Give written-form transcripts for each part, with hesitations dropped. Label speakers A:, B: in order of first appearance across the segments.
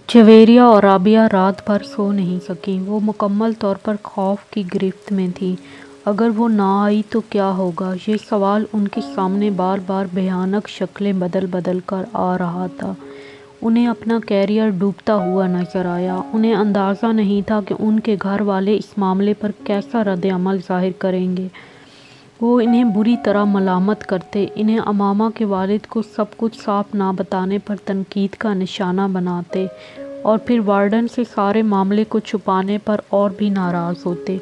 A: जवेरिया और राबिया रात भर सो नहीं सकीं। वो मुकम्मल तौर पर खौफ की गिरफ्त में थीं। अगर वो ना आई तो क्या होगा, ये सवाल उनके सामने बार बार भयानक शक्लें बदल बदल कर आ रहा था। उन्हें अपना कैरियर डूबता हुआ नजर आया। उन्हें अंदाज़ा नहीं था कि उनके घर वाले इस मामले पर कैसा रद्द-ए-अमल ज़ाहिर करेंगे। वो इन्हें बुरी तरह मलामत करते, इन्हें अमामा के वालिद को सब कुछ साफ ना बताने पर तनकीद का निशाना बनाते और फिर वार्डन से सारे मामले को छुपाने पर और भी नाराज़ होते।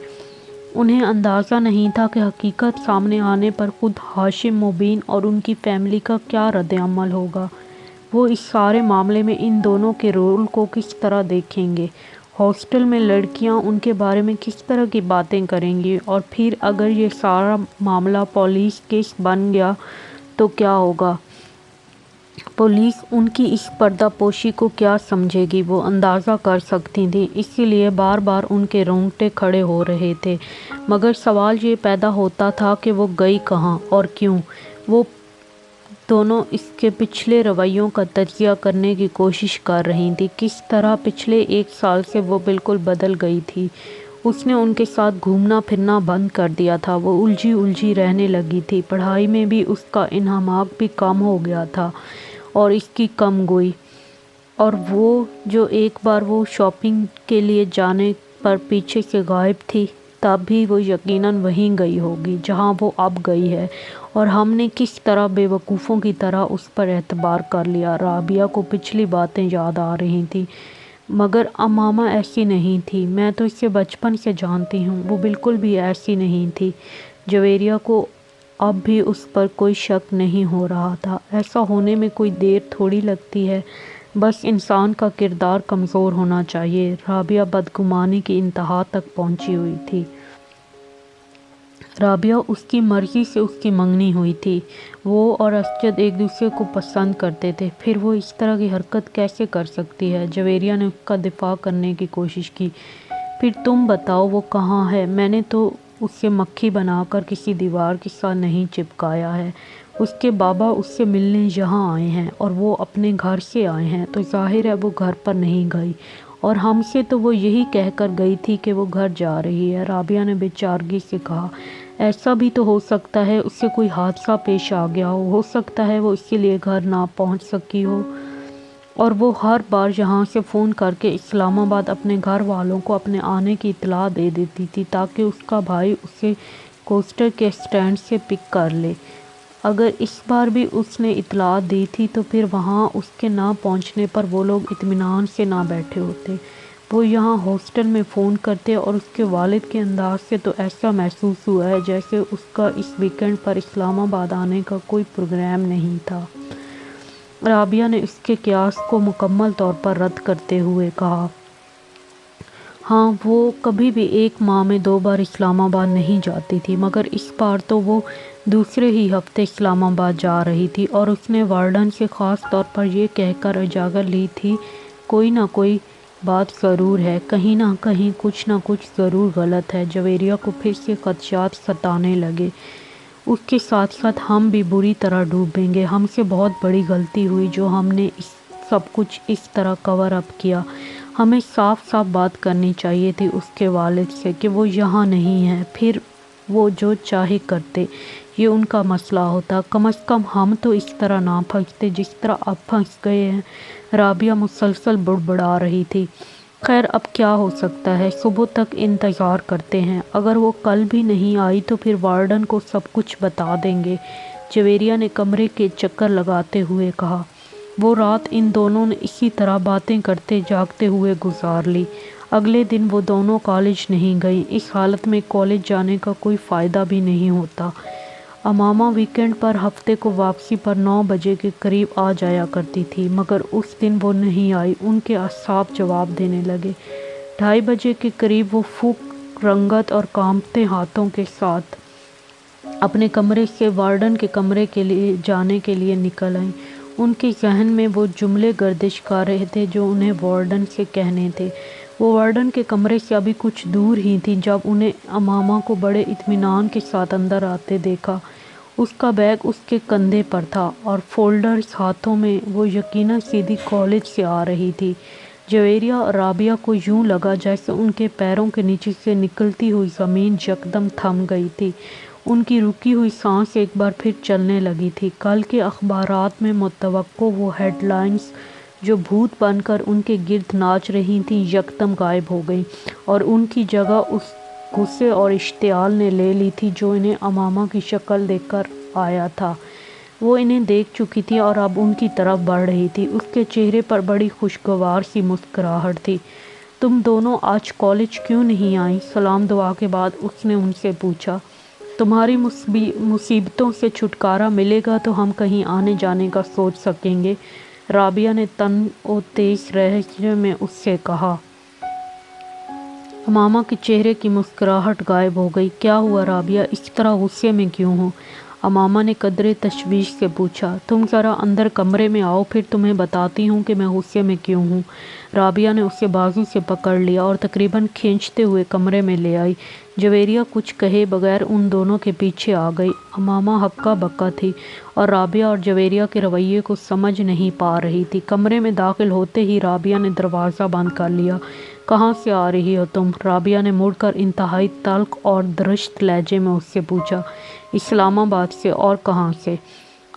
A: उन्हें अंदाज़ा नहीं था कि हकीकत सामने आने पर खुद हाशिम मुबीन और उनकी फैमिली का क्या रद्द-ए-अमल होगा। वो इस सारे मामले में इन दोनों के रोल को किस तरह देखेंगे। हॉस्टल में लड़कियां उनके बारे में किस तरह की बातें करेंगी, और फिर अगर ये सारा मामला पुलिस केस बन गया तो क्या होगा। पुलिस उनकी इस पर्दापोशी को क्या समझेगी, वो अंदाज़ा कर सकती थी। इसीलिए बार बार उनके रोंगटे खड़े हो रहे थे। मगर सवाल ये पैदा होता था कि वो गई कहाँ और क्यों। वो दोनों इसके पिछले रवैयों का तजिया करने की कोशिश कर रही थी। किस तरह पिछले 1 साल से वो बिल्कुल बदल गई थी। उसने उनके साथ घूमना फिरना बंद कर दिया था। वो उलझी उलझी रहने लगी थी। पढ़ाई में भी उसका इन्हमाक भी कम हो गया था और इसकी कम गोई। और वो जो एक बार वो शॉपिंग के लिए जाने पर पीछे से गायब थी, तब भी वो यकीनन वहीं गई होगी जहां वो अब गई है। और हमने किस तरह बेवकूफ़ों की तरह उस पर एतबार कर लिया। राबिया को पिछली बातें याद आ रही थी, मगर अमामा ऐसी नहीं थी। मैं तो इसे बचपन से जानती हूँ, वो बिल्कुल भी ऐसी नहीं थी। जवेरिया को अब भी उस पर कोई शक नहीं हो रहा था। ऐसा होने में कोई देर थोड़ी लगती है, बस इंसान का किरदार कमज़ोर होना चाहिए। राबिया बदगुमानी की इंतहा तक पहुंची हुई थी। राबिया उसकी मर्ज़ी से उसकी मंगनी हुई थी। वो और असजद एक दूसरे को पसंद करते थे, फिर वो इस तरह की हरकत कैसे कर सकती है। जवेरिया ने उसका दिफा करने की कोशिश की। फिर तुम बताओ वो कहाँ है। मैंने तो उसे मक्खी बनाकर किसी दीवार के साथ नहीं चिपकाया है। उसके बाबा उससे मिलने यहाँ आए हैं और वो अपने घर से आए हैं, तो जाहिर है वो घर पर नहीं गई। और हमसे तो वो यही कहकर गई थी कि वो घर जा रही है। राबिया ने बेचारगी से कहा। ऐसा भी तो हो सकता है उससे कोई हादसा पेश आ गया हो सकता है वो इसीलिए घर ना पहुंच सकी हो। और वो हर बार यहाँ से फ़ोन करके इस्लामाबाद अपने घर वालों को अपने आने की इत्तला दे देती थी, ताकि उसका भाई उसे कोस्टर के स्टैंड से पिक कर ले। अगर इस बार भी उसने इत्तला दी थी तो फिर वहाँ उसके ना पहुँचने पर वो लोग इत्मीनान से ना बैठे होते। वो यहाँ हॉस्टल में फ़ोन करते और उसके वालिद के अंदाज से तो ऐसा महसूस हुआ है जैसे उसका इस वीकेंड पर इस्लामाबाद आने का कोई प्रोग्राम नहीं था। राबिया ने इसके क़यास को मुकम्मल तौर पर रद्द करते हुए कहा, हाँ, वो कभी भी 1 माह में 2 बार इस्लामाबाद नहीं जाती थी, मगर इस बार तो वो दूसरे ही हफ्ते इस्लामाबाद जा रही थी। और उसने वार्डन से ख़ास तौर पर यह कहकर इजाज़त ली थी, कोई ना कोई बात ज़रूर है, कहीं ना कहीं कुछ ना कुछ ज़रूर गलत है। जवेरिया को फिर से खदशात सताने लगे। उसके साथ साथ हम भी बुरी तरह डूबेंगे। हमसे बहुत बड़ी गलती हुई जो हमने इस सब कुछ इस तरह कवर अप किया। हमें साफ साफ बात करनी चाहिए थी उसके वालिद से कि वो यहाँ नहीं है, फिर वो जो चाहे करते, ये उनका मसला होता। कम से कम हम तो इस तरह ना फंसते जिस तरह अब फंस गए हैं। राबिया मुसलसल बुड़बुड़ा रही थी। खैर, अब क्या हो सकता है, सुबह तक इंतज़ार करते हैं। अगर वो कल भी नहीं आई तो फिर वार्डन को सब कुछ बता देंगे। जवेरिया ने कमरे के चक्कर लगाते हुए कहा। वो रात इन दोनों ने इसी तरह बातें करते जागते हुए गुजार ली। अगले दिन वो दोनों कॉलेज नहीं गई। इस हालत में कॉलेज जाने का कोई फ़ायदा भी नहीं होता। अमामा वीकेंड पर हफ्ते को वापसी पर 9 बजे के करीब आ जाया करती थी, मगर उस दिन वो नहीं आई। उनके असाब जवाब देने लगे। 2:30 बजे के करीब वो फूक रंगत और कांपते हाथों के साथ अपने कमरे से वार्डन के कमरे के लिए जाने के लिए निकल आई। उनके जहन में वो जुमले गर्दिश कर रहे थे जो उन्हें वार्डन से कहने थे। वो वार्डन के कमरे से अभी कुछ दूर ही थी जब उन्हें अमामा को बड़े इत्मीनान के साथ अंदर आते देखा। उसका बैग उसके कंधे पर था और फोल्डर्स हाथों में। वो यकीनन सीधी कॉलेज से आ रही थी। जवेरिया और राबिया को यूं लगा जैसे उनके पैरों के नीचे से निकलती हुई ज़मीन यकदम थम गई थी। उनकी रुकी हुई सांस एक बार फिर चलने लगी थी। कल के अखबारात में मुतवक्को वो हेडलाइंस जो भूत बनकर उनके गिर्द नाच रही थीं यकदम गायब हो गईं और उनकी जगह उस गुस्से और इश्तियाल ने ले ली थी जो इन्हें अमामा की शक्ल देखकर आया था। वो इन्हें देख चुकी थी और अब उनकी तरफ बढ़ रही थी। उसके चेहरे पर बड़ी खुशगवार सी मुस्कुराहट थी। तुम दोनों आज कॉलेज क्यों नहीं आई? सलाम दुआ के बाद उसने उनसे पूछा। तुम्हारी मुसीबतों से छुटकारा मिलेगा तो हम कहीं आने जाने का सोच सकेंगे, राबिया ने तन और तेज लहजे में उससे कहा। अमामा के चेहरे की मुस्कुराहट गायब हो गई। क्या हुआ राबिया, इस तरह गुस्से में क्यों हो? अमामा ने कदरे तशवीश से पूछा। तुम ज़रा अंदर कमरे में आओ, फिर तुम्हें बताती हूँ कि मैं गुस्से में क्यों हूँ। राबिया ने उसे बाजू से पकड़ लिया और तकरीबन खींचते हुए कमरे में ले आई। जवेरिया कुछ कहे बगैर उन दोनों के पीछे आ गई। अमामा हक्का बक्का थी और राबिया और जवेरिया के रवैये को समझ नहीं पा रही थी। कमरे में दाखिल होते ही राबिया ने दरवाज़ा बंद कर लिया। कहाँ से आ रही हो तुम? राबिया ने मुड़कर इंतहाई तल्ख और दरश्त लहजे में उससे पूछा। इस्लामाबाद से। और कहाँ से?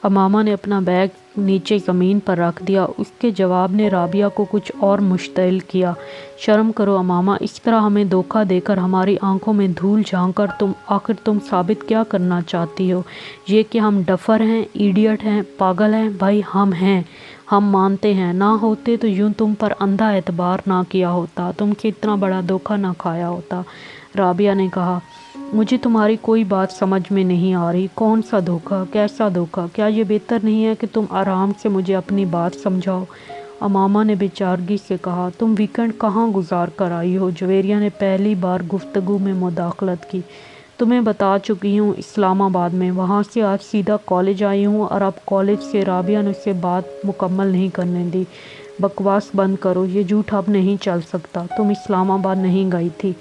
A: अमामा ने अपना बैग नीचे ज़मीन पर रख दिया। उसके जवाब ने राबिया को कुछ और मुश्तिल किया। शर्म करो अमामा, इस तरह हमें धोखा देकर हमारी आंखों में धूल झांक कर आखिर तुम साबित क्या करना चाहती हो? ये कि हम डफर हैं, इडियट हैं, पागल हैं? भाई हम हैं, हम मानते हैं। ना होते तो यूं तुम पर अंधा एतबार ना किया होता, तुमसे इतना बड़ा धोखा ना खाया होता। राबिया ने कहा। मुझे तुम्हारी कोई बात समझ में नहीं आ रही। कौन सा धोखा? कैसा धोखा? क्या ये बेहतर नहीं है कि तुम आराम से मुझे अपनी बात समझाओ? अमामा ने बेचारगी से कहा। तुम वीकेंड कहाँ गुजार कर आई हो? जवेरिया ने पहली बार गुफ्तगू में मुदाखलत की। तुम्हें बता चुकी हूँ, इस्लामाबाद में। वहाँ से आज सीधा कॉलेज आई हूँ और अब कॉलेज से। राबिया ने उससे बात मुकम्मल नहीं करने दी। बकवास बंद करो, ये झूठ अब नहीं चल सकता। तुम इस्लामाबाद नहीं गई थी,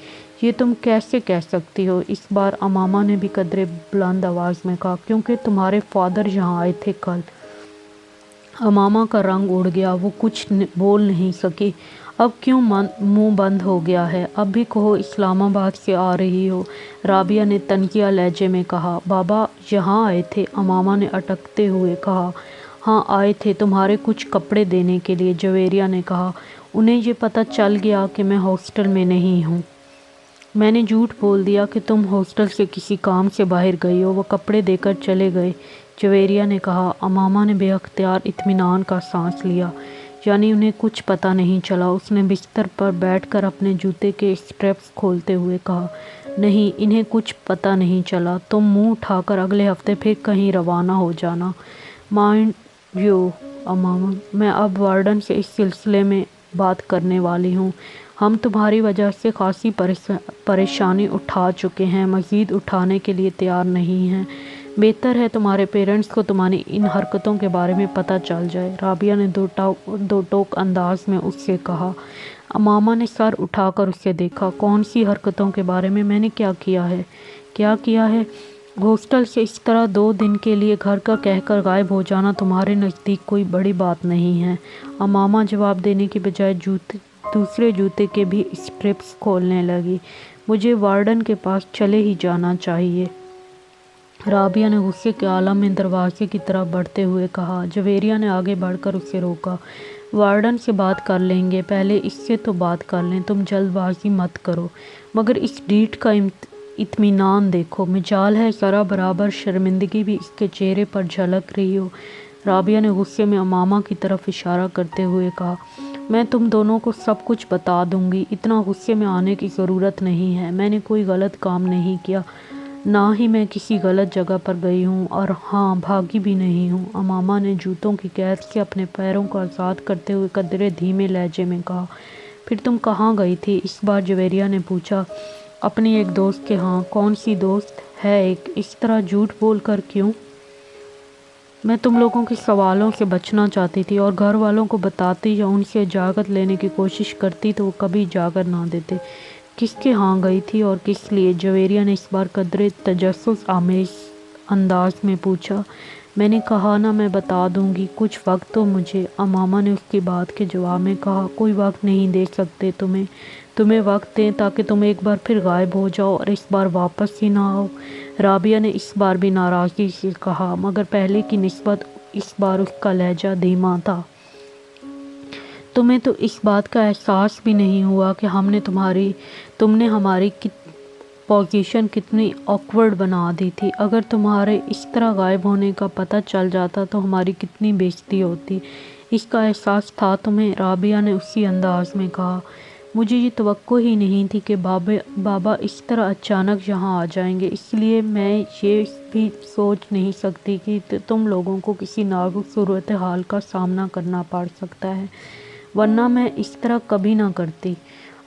A: ये तुम कैसे कह सकती हो? इस बार अमामा ने भी कदरे बुलंद आवाज़ में कहा। क्योंकि तुम्हारे फादर यहाँ आए थे कल। अमामा का रंग उड़ गया, वो कुछ बोल नहीं सकी। अब क्यों मुंह बंद हो गया है? अब भी कहो इस्लामाबाद से आ रही हो, राबिया ने तनकिया लहजे में कहा। बाबा यहाँ आए थे, अमामा ने अटकते हुए कहा। हाँ आए थे, तुम्हारे कुछ कपड़े देने के लिए, जवेरिया ने कहा। उन्हें ये पता चल गया कि मैं हॉस्टल में नहीं हूँ। मैंने झूठ बोल दिया कि तुम हॉस्टल से किसी काम से बाहर गई हो। वो कपड़े देकर चले गए, जवेरिया ने कहा। अमामा ने बेअख्तियार इत्मीनान का सांस लिया। यानी उन्हें कुछ पता नहीं चला। उसने बिस्तर पर बैठकर अपने जूते के स्ट्रैप्स खोलते हुए कहा। नहीं, इन्हें कुछ पता नहीं चला। तुम मुंह उठाकर अगले हफ्ते फिर कहीं रवाना हो जाना। माइंड यू अमामा, मैं अब वार्डन से इस सिलसिले में बात करने वाली हूँ। हम तुम्हारी वजह से खासी परेशानी उठा चुके हैं, मज़ीद उठाने के लिए तैयार नहीं हैं। बेहतर है तुम्हारे पेरेंट्स को तुम्हारी इन हरकतों के बारे में पता चल जाए, राबिया ने दो टोक अंदाज में उससे कहा। अमामा ने सर उठाकर उससे देखा। कौन सी हरकतों के बारे में? मैंने क्या किया है? क्या किया है? हॉस्टल से इस तरह 2 दिन के लिए घर का कहकर गायब हो जाना तुम्हारे नज़दीक कोई बड़ी बात नहीं है। अमामा जवाब देने की बजाय दूसरे जूते के भी स्ट्रिप्स खोलने लगी। मुझे वार्डन के पास चले ही जाना चाहिए, राबिया ने गुस्से के आलम में दरवाजे की तरफ बढ़ते हुए कहा। जवेरिया ने आगे बढ़कर उसे रोका। वार्डन से बात कर लेंगे, पहले इससे तो बात कर लें। तुम जल्दबाजी मत करो, मगर इस डीट का इत्मीनान देखो। मिजाल है ज़रा बराबर शर्मिंदगी भी इसके चेहरे पर झलक रही हो। राबिया ने गुस्से में अमामा की तरफ इशारा करते हुए कहा। मैं तुम दोनों को सब कुछ बता दूंगी, इतना गुस्से में आने की ज़रूरत नहीं है। मैंने कोई गलत काम नहीं किया, ना ही मैं किसी गलत जगह पर गई हूँ, और हाँ भागी भी नहीं हूँ। अमामा ने जूतों की कैद से अपने पैरों को आज़ाद करते हुए कदरे धीमे लहजे में कहा। फिर तुम कहाँ गई थी? इस बार जवेरिया ने पूछा। अपनी एक दोस्त के। हाँ, कौन सी दोस्त है? एक। इस तरह झूठ बोल कर क्यों? मैं तुम लोगों के सवालों से बचना चाहती थी, और घर वालों को बताती या उनसे इजाज़त लेने की कोशिश करती तो वो कभी इजाज़त ना देते। किसके यहाँ गई थी और किस लिए? जवेरिया ने इस बार कदरे तजस्सुस आमेज़ अंदाज में पूछा। میں نے کہا نا میں بتا دوں گی، کچھ وقت تو مجھے۔ امامہ نے اس کی بات کے جواب میں کہا کوئی وقت نہیں دے سکتے تمہیں وقت دیں تاکہ تم ایک بار پھر غائب ہو جاؤ اور اس بار واپس ہی نہ آؤ۔ رابعہ نے اس بار بھی ناراضگی سے کہا، مگر پہلے کی نسبت اس بار اس کا لہجہ دھیما تھا۔ تمہیں تو اس بات کا احساس بھی نہیں ہوا کہ تم نے ہماری پوزیشن کتنی آکورڈ بنا دی تھی۔ اگر تمہارے اس طرح غائب ہونے کا پتہ چل جاتا تو ہماری کتنی بے عزتی ہوتی۔ اس کا احساس تھا تمہیں؟ رابعہ نے اسی انداز میں کہا، مجھے یہ توقع ہی نہیں تھی کہ بابا اس طرح اچانک یہاں آ جائیں گے، اس لیے میں یہ بھی سوچ نہیں سکتی کہ تم لوگوں کو کسی نازک صورتحال کا سامنا کرنا پڑ سکتا ہے، ورنہ میں اس طرح کبھی نہ کرتی۔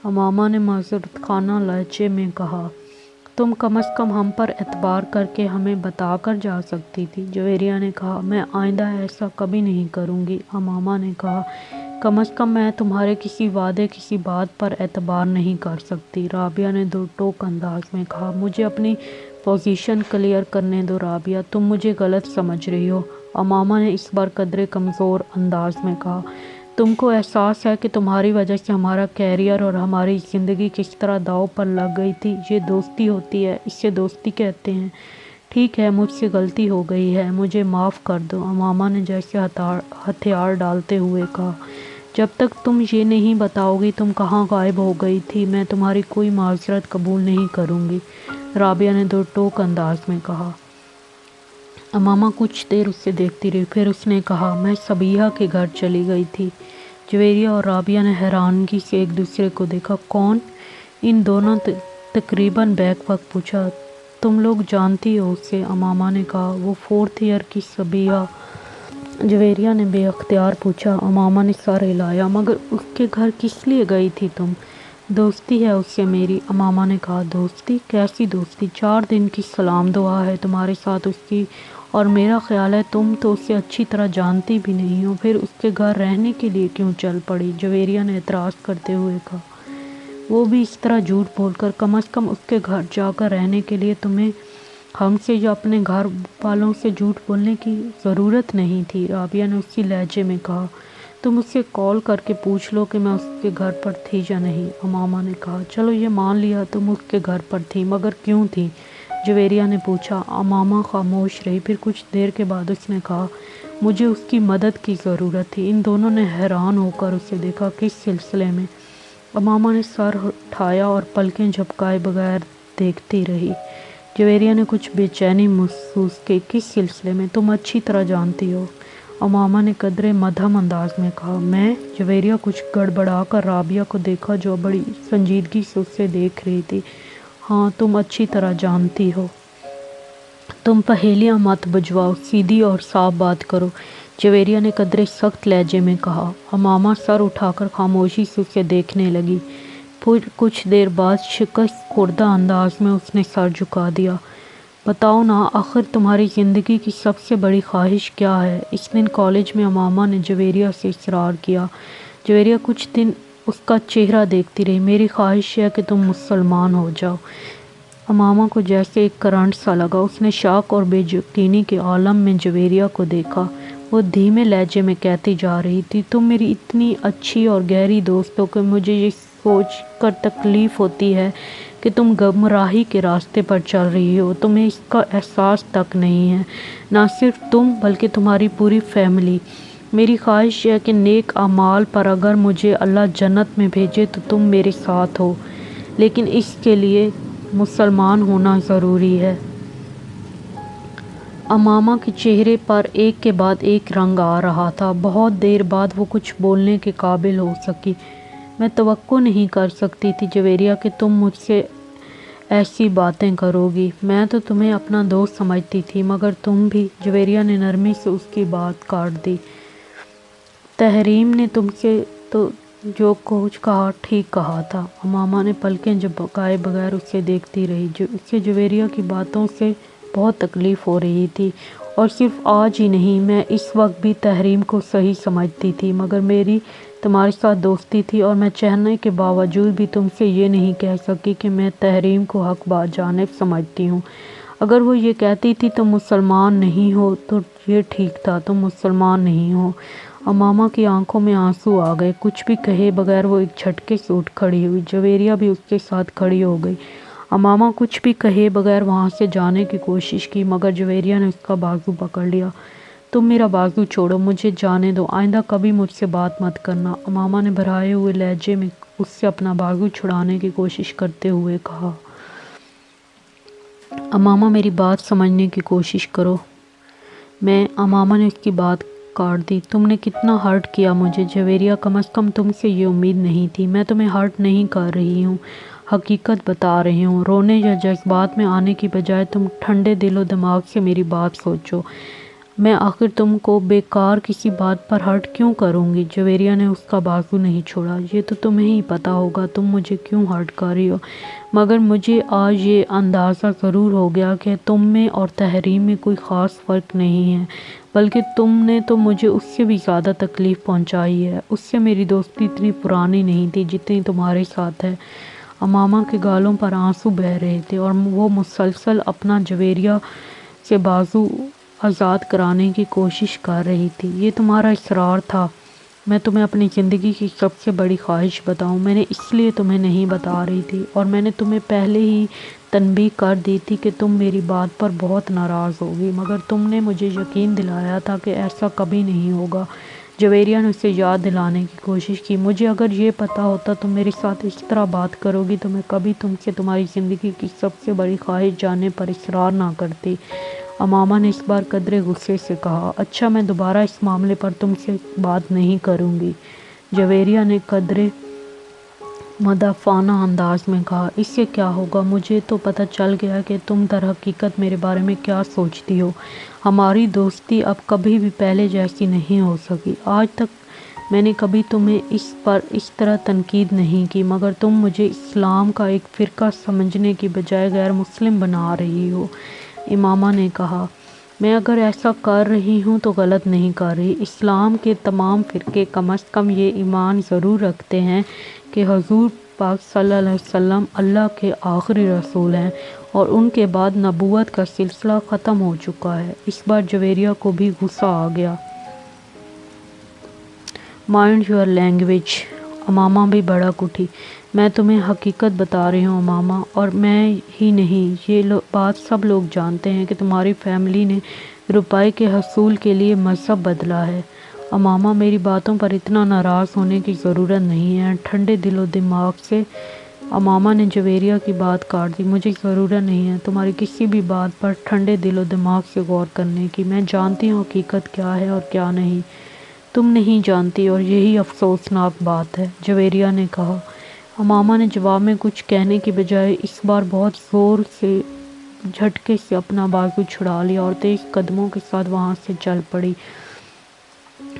A: امامہ نے معذرت خانہ لہجے میں کہا، تم کم از کم ہم پر اعتبار کر کے ہمیں بتا کر جا سکتی تھی۔ جویریہ نے کہا، میں آئندہ ایسا کبھی نہیں کروں گی۔ امامہ نے کہا، کم از کم میں تمہارے کسی وعدے کسی بات پر اعتبار نہیں کر سکتی۔ رابعہ نے دو ٹوک انداز میں کہا، مجھے اپنی پوزیشن کلیئر کرنے دو رابعہ، تم مجھے غلط سمجھ رہی ہو۔ امامہ نے اس بار قدرے کمزور انداز میں کہا، تم کو احساس ہے کہ تمہاری وجہ سے ہمارا کیریئر اور ہماری زندگی کس طرح داؤ پر لگ گئی تھی؟ یہ دوستی ہوتی ہے، اسے دوستی کہتے ہیں۔ ٹھیک ہے، مجھ سے غلطی ہو گئی ہے، مجھے معاف کر دو۔ امامہ نے جیسے ہتھیار ڈالتے ہوئے کہا، جب تک تم یہ نہیں بتاؤ گی تم کہاں غائب ہو گئی تھی میں تمہاری کوئی معذرت قبول نہیں کروں گی۔ رابعہ نے دو ٹوک انداز میں کہا۔ امامہ کچھ دیر اسے دیکھتی رہی، پھر اس نے کہا، میں صبیحہ کے گھر چلی گئی تھی۔ جویریہ اور رابعہ نے حیرانگی سے ایک دوسرے کو دیکھا۔ کون؟ ان دونوں تقریباً بیک وقت پوچھا۔ تم لوگ جانتی ہو اسے؟ امامہ نے کہا، وہ 4th ایئر کی صبیحہ۔ جویریہ نے بے اختیار پوچھا۔ امامہ نے سر ہلایا، مگر اس کے گھر کس لیے گئی تھی تم؟ دوستی ہے اس سے میری۔ امامہ نے کہا، دوستی؟ کیسی دوستی؟ 4 دن کی سلام دعا ہے تمہارے ساتھ اس کی، اور میرا خیال ہے تم تو اسے اچھی طرح جانتی بھی نہیں ہو، پھر اس کے گھر رہنے کے لیے کیوں چل پڑی؟ جویریہ نے اعتراض کرتے ہوئے کہا، وہ بھی اس طرح جھوٹ بول کر؟ کم از کم اس کے گھر جا کر رہنے کے لیے تمہیں ہم سے یا اپنے گھر والوں سے جھوٹ بولنے کی ضرورت نہیں تھی۔ رابعہ نے اسی لہجے میں کہا، تم اس سے کال کر کے پوچھ لو کہ میں اس کے گھر پر تھی یا نہیں۔ امامہ نے کہا، چلو یہ مان لیا تم اس کے گھر پر تھی، مگر کیوں تھی؟ جویریہ نے پوچھا۔ امامہ خاموش رہی، پھر کچھ دیر کے بعد اس نے کہا، مجھے اس کی مدد کی ضرورت تھی۔ ان دونوں نے حیران ہو کر اسے دیکھا۔ کس سلسلے میں؟ امامہ نے سر اٹھایا اور پلکیں جھپکائے بغیر دیکھتی رہی۔ جویریہ نے کچھ بے چینی محسوس کی۔ کس سلسلے میں؟ تم اچھی طرح جانتی ہو۔ امامہ نے قدرے مدھم انداز میں کہا، میں؟ جویریہ کچھ گڑبڑا کر رابعہ کو دیکھا جو بڑی سنجیدگی سے اسے دیکھ رہی تھی۔ ہاں، تم اچھی طرح جانتی ہو۔ تم پہیلیاں مت بجھواؤ، سیدھی اور صاف بات کرو، جویریہ نے قدرے سخت لہجے میں کہا۔ امامہ سر اٹھا کر خاموشی سے اسے دیکھنے لگی، پھر کچھ دیر بعد شکست خوردہ انداز میں اس نے سر جھکا دیا۔ بتاؤ نا، آخر تمہاری زندگی کی سب سے بڑی خواہش کیا ہے؟ اس دن کالج میں امامہ نے جویریہ سے اصرار کیا۔ جویریہ کچھ دن اس کا چہرہ دیکھتی رہی۔ میری خواہش ہے کہ تم مسلمان ہو جاؤ۔ امامہ کو جیسے ایک کرنٹ سا لگا۔ اس نے شاک اور بے یقینی کے عالم میں جویریہ کو دیکھا۔ وہ دھیمے لہجے میں کہتی جا رہی تھی، تم میری اتنی اچھی اور گہری دوست ہو کہ مجھے یہ سوچ کر تکلیف ہوتی ہے کہ تم گمراہی کے راستے پر چل رہی ہو۔ تمہیں اس کا احساس تک نہیں ہے، نہ صرف تم بلکہ تمہاری پوری فیملی۔ میری خواہش ہے کہ نیک اعمال پر اگر مجھے اللہ جنت میں بھیجے تو تم میرے ساتھ ہو، لیکن اس کے لیے مسلمان ہونا ضروری ہے۔ امامہ کے چہرے پر ایک کے بعد ایک رنگ آ رہا تھا۔ بہت دیر بعد وہ کچھ بولنے کے قابل ہو سکی۔ میں توقع نہیں کر سکتی تھی جویریہ کہ تم مجھ سے ایسی باتیں کرو گی۔ میں تو تمہیں اپنا دوست سمجھتی تھی، مگر تم بھی۔ جویریہ نے نرمی سے اس کی بات کاٹ دی۔ تحریم نے تم سے تو جو کچھ کہا ٹھیک کہا تھا۔ امامہ نے پلکیں جھپکائے بغیر اسے دیکھتی رہی۔ اسے جویریہ کی باتوں سے بہت تکلیف ہو رہی تھی، اور صرف آج ہی نہیں، میں اس وقت بھی تحریم کو صحیح سمجھتی تھی، مگر میری تمہارے ساتھ دوستی تھی اور میں چاہنے کے باوجود بھی تم سے یہ نہیں کہہ سکی کہ میں تحریم کو حق بجانب سمجھتی ہوں۔ اگر وہ یہ کہتی تھی تم مسلمان نہیں ہو تو یہ ٹھیک تھا، تم مسلمان نہیں ہو۔ امامہ کی آنکھوں میں آنسو آ گئے۔ کچھ بھی کہے بغیر وہ ایک جھٹکے سے اٹھ کھڑی ہوئی۔ جویریہ بھی اس کے ساتھ کھڑی ہو گئی۔ امامہ کچھ بھی کہے بغیر وہاں سے جانے کی کوشش کی، مگر جویریہ نے اس کا بازو پکڑ لیا۔ تم میرا بازو چھوڑو، مجھے جانے دو، آئندہ کبھی مجھ سے بات مت کرنا، امامہ نے بھرائے ہوئے لہجے میں اس سے اپنا بازو چھڑانے کی کوشش کرتے ہوئے کہا۔ امامہ میری بات سمجھنے کی کوشش کرو۔ امامہ نے اس کی بات کاٹ دی۔ تم نے کتنا ہرٹ کیا مجھے جویریہ، کم از کم تم سے یہ امید نہیں تھی۔ میں تمہیں ہرٹ نہیں کر رہی ہوں، حقیقت بتا رہی ہوں۔ رونے یا جذبات میں آنے کی بجائے تم ٹھنڈے دل و دماغ سے میری بات سوچو۔ میں آخر تم کو بیکار کسی بات پر ہرٹ کیوں کروں گی؟ جویریہ نے اس کا بازو نہیں چھوڑا۔ یہ تو تمہیں ہی پتہ ہوگا تم مجھے کیوں ہرٹ کر رہی ہو، مگر مجھے آج یہ اندازہ ضرور ہو گیا کہ تم میں اور تحریم میں کوئی خاص فرق نہیں ہے، بلکہ تم نے تو مجھے اس سے بھی زیادہ تکلیف پہنچائی ہے۔ اس سے میری دوستی اتنی پرانی نہیں تھی جتنی تمہارے ساتھ ہے۔ امامہ کے گالوں پر آنسو بہہ رہے تھے اور وہ مسلسل اپنا جویریہ سے بازو آزاد کرانے کی کوشش کر رہی تھی۔ یہ تمہارا اصرار تھا میں تمہیں اپنی زندگی کی سب سے بڑی خواہش بتاؤں۔ میں نے اس لیے تمہیں نہیں بتا رہی تھی، اور میں نے تمہیں پہلے ہی تنبیہ کر دی تھی کہ تم میری بات پر بہت ناراض ہوگی، مگر تم نے مجھے یقین دلایا تھا کہ ایسا کبھی نہیں ہوگا۔ جویریہ نے اسے یاد دلانے کی کوشش کی۔ مجھے اگر یہ پتہ ہوتا تم میرے ساتھ اس طرح بات کرو گی تو میں کبھی تم سے تمہاری زندگی کی سب سے بڑی خواہش جاننے پر اصرار نہ کرتی، امامہ نے اس بار قدرے غصے سے کہا۔ اچھا، میں دوبارہ اس معاملے پر تم سے بات نہیں کروں گی، جویریہ نے قدرے مدافعانہ انداز میں کہا۔ اس سے کیا ہوگا؟ مجھے تو پتہ چل گیا کہ تم در حقیقت میرے بارے میں کیا سوچتی ہو۔ ہماری دوستی اب کبھی بھی پہلے جیسی نہیں ہو سکی۔ آج تک میں نے کبھی تمہیں اس پر اس طرح تنقید نہیں کی، مگر تم مجھے اسلام کا ایک فرقہ سمجھنے کی بجائے غیر مسلم بنا رہی ہو، امامہ نے کہا۔ میں اگر ایسا کر رہی ہوں تو غلط نہیں کر رہی۔ اسلام کے تمام فرقے کم از کم یہ ایمان ضرور رکھتے ہیں کہ حضور پاک صلی اللہ علیہ وسلم اللہ کے آخری رسول ہیں اور ان کے بعد نبوت کا سلسلہ ختم ہو چکا ہے۔ اس بار جویریہ کو بھی غصہ آ گیا۔ مائنڈ یور لینگویج، امامہ بھی بھڑک اٹھی۔ میں تمہیں حقیقت بتا رہی ہوں امامہ، اور میں ہی نہیں، یہ بات سب لوگ جانتے ہیں کہ تمہاری فیملی نے روپے کے حصول کے لیے مذہب بدلا ہے۔ امامہ، میری باتوں پر اتنا ناراض ہونے کی ضرورت نہیں ہے، ٹھنڈے دل و دماغ سے امامہ نے جویریہ کی بات کاٹ دی۔ مجھے ضرورت نہیں ہے تمہاری کسی بھی بات پر ٹھنڈے دل و دماغ سے غور کرنے کی۔ میں جانتی ہوں حقیقت کیا ہے اور کیا نہیں۔ تم نہیں جانتی، اور یہی افسوسناک بات ہے، جویریہ نے کہا۔ امامہ نے جواب میں کچھ کہنے کی بجائے اس بار بہت زور سے جھٹکے سے اپنا بازو چھڑا لیا اور تیز قدموں کے ساتھ وہاں سے چل پڑی۔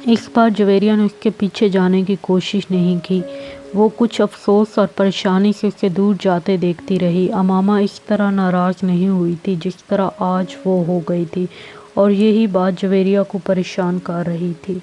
A: اس بار جویریہ نے اس کے پیچھے جانے کی کوشش نہیں کی۔ وہ کچھ افسوس اور پریشانی سے اسے دور جاتے دیکھتی رہی۔ امامہ اس طرح ناراض نہیں ہوئی تھی جس طرح آج وہ ہو گئی تھی، اور یہی بات جویریہ کو پریشان کر رہی تھی۔